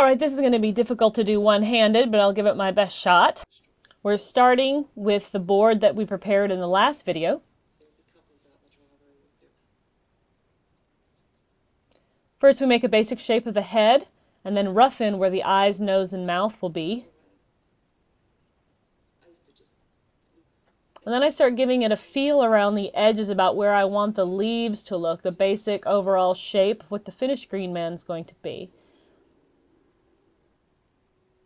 Alright, this is going to be difficult to do one-handed, but I'll give it my best shot. We're starting with the board that we prepared in the last video. First we make a basic shape of the head, and then ruffin where the eyes, nose, and mouth will be. And then I start giving it a feel around the edges about where I want the leaves to look, the basic overall shape of what the finished Green Man is going to be.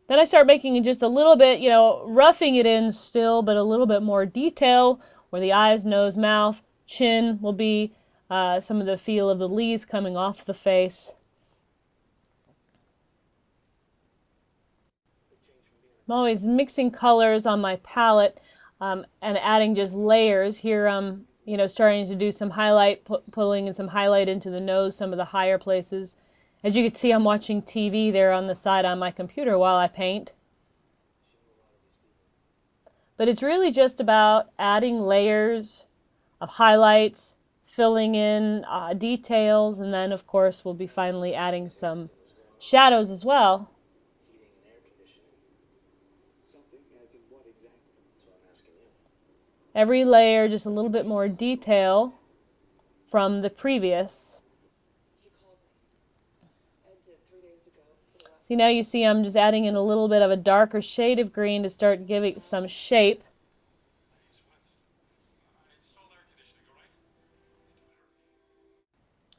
Then I start making just a little bit, roughing it in still, but a little bit more detail where the eyes, nose, mouth, chin will be, some of the feel of the leaves coming off the face. I'm always mixing colors on my palette and adding just layers. Here I'm, starting to do some highlight, pulling in some highlight into the nose, some of the higher places. As you can see, I'm watching TV there on the side on my computer while I paint. But it's really just about adding layers of highlights, filling in details, and then of course we'll be finally adding some shadows as well. Every layer just a little bit more detail from the previous. See, now you see I'm just adding in a little bit of a darker shade of green to start giving some shape.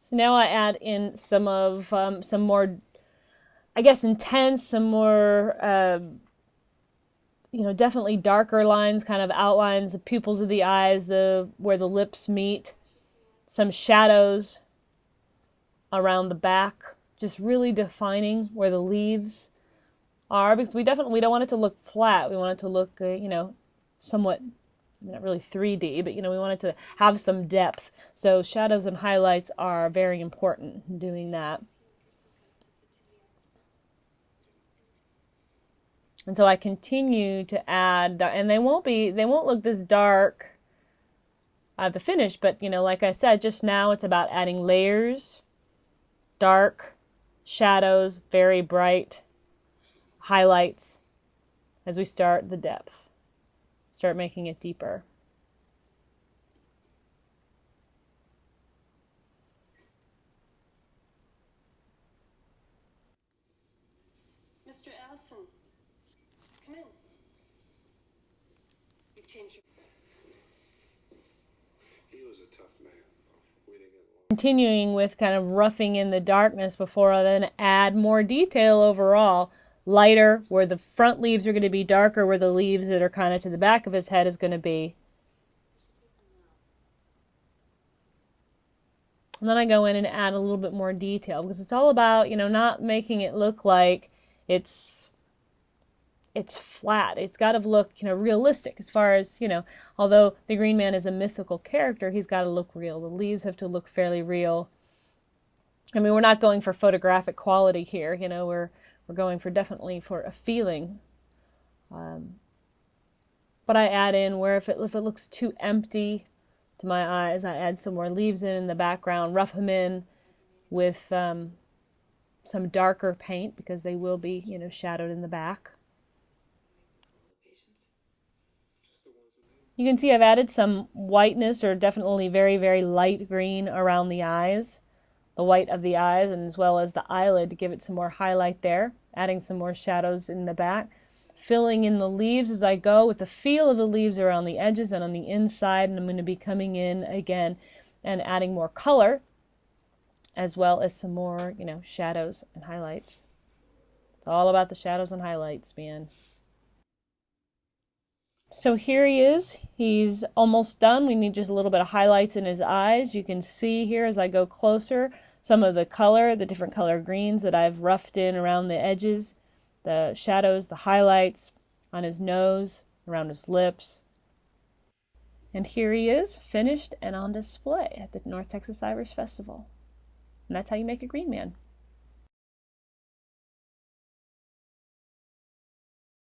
So now I add in some more, I guess, intense, some more, definitely darker lines, kind of outlines, the pupils of the eyes, where the lips meet, some shadows around the back. Just really defining where the leaves are, because we don't want it to look flat. We want it to look, somewhat, not really 3D, but we want it to have some depth. So shadows and highlights are very important in doing that. And so I continue to add, and they won't look this dark at the finish, but like I said just now, it's about adding layers, dark, shadows, very bright, highlights as we start the depth. Start making it deeper. Mr. Allison, come in. You've changed your... He was a tough man. Continuing with kind of roughing in the darkness before I then add more detail overall. Lighter where the front leaves are going to be, darker where the leaves that are kind of to the back of his head is going to be. And then I go in and add a little bit more detail, because it's all about, not making it look like it's flat. It's got to look, realistic as far as, although the Green Man is a mythical character, he's got to look real. The leaves have to look fairly real. I mean, we're not going for photographic quality here, we're going for definitely for a feeling. But I add in where if it looks too empty to my eyes, I add some more leaves in the background, rough them in with some darker paint, because they will be, shadowed in the back. You can see I've added some whiteness, or definitely very, very light green around the eyes, the white of the eyes, and as well as the eyelid to give it some more highlight there, adding some more shadows in the back, filling in the leaves as I go with the feel of the leaves around the edges and on the inside, and I'm going to be coming in again and adding more color as well as some more, shadows and highlights. It's all about the shadows and highlights, man. So here he is. He's almost done. We need just a little bit of highlights in his eyes. You can see here as I go closer some of the color, the different color greens that I've roughed in around the edges, the shadows, the highlights on his nose, around his lips. And here he is, finished and on display at the North Texas Irish Festival. And that's how you make a Green Man.